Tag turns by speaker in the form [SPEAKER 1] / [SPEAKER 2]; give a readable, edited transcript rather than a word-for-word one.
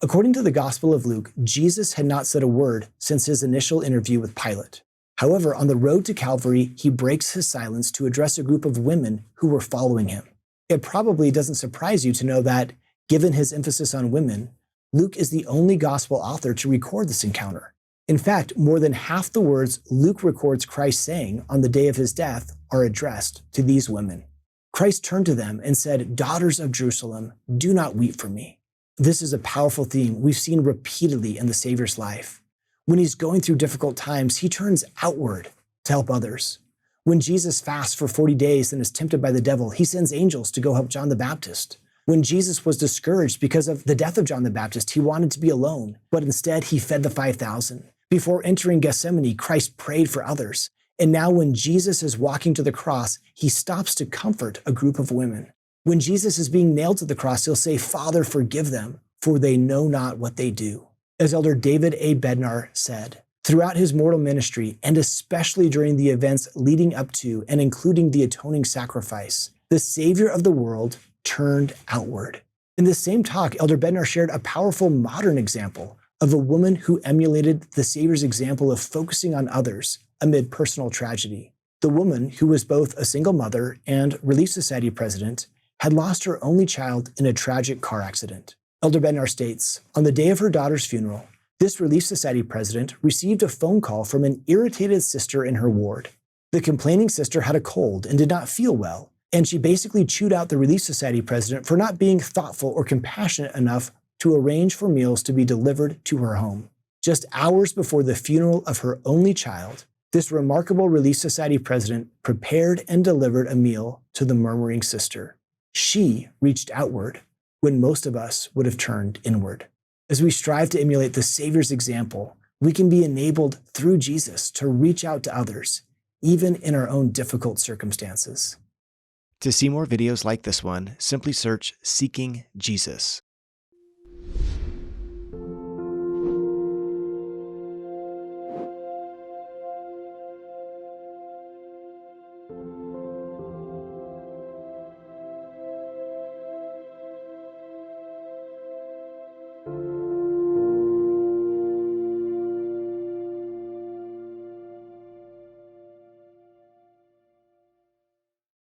[SPEAKER 1] According to the Gospel of Luke, Jesus had not said a word since his initial interview with Pilate. However, on the road to Calvary, he breaks his silence to address a group of women who were following him. It probably doesn't surprise you to know that, given his emphasis on women, Luke is the only gospel author to record this encounter. In fact, more than half the words Luke records Christ saying on the day of his death are addressed to these women. Christ turned to them and said, "Daughters of Jerusalem, do not weep for me." This is a powerful theme we've seen repeatedly in the Savior's life. When he's going through difficult times, he turns outward to help others. When Jesus fasts for 40 days and is tempted by the devil, he sends angels to go help John the Baptist. When Jesus was discouraged because of the death of John the Baptist, he wanted to be alone, but instead he fed the 5,000. Before entering Gethsemane, Christ prayed for others. And now when Jesus is walking to the cross, he stops to comfort a group of women. When Jesus is being nailed to the cross, he'll say, "Father, forgive them, for they know not what they do." As Elder David A. Bednar said, throughout his mortal ministry, and especially during the events leading up to and including the atoning sacrifice, the Savior of the world turned outward. In this same talk, Elder Bednar shared a powerful modern example of a woman who emulated the Savior's example of focusing on others amid personal tragedy. The woman, who was both a single mother and Relief Society president, had lost her only child in a tragic car accident. Elder Bednar states, on the day of her daughter's funeral, this Relief Society president received a phone call from an irritated sister in her ward. The complaining sister had a cold and did not feel well, and she basically chewed out the Relief Society president for not being thoughtful or compassionate enough to arrange for meals to be delivered to her home. Just hours before the funeral of her only child, this remarkable Relief Society president prepared and delivered a meal to the murmuring sister. She reached outward when most of us would have turned inward. As we strive to emulate the Savior's example, we can be enabled through Jesus to reach out to others, even in our own difficult circumstances.
[SPEAKER 2] To see more videos like this one, simply search Seeking Jesus.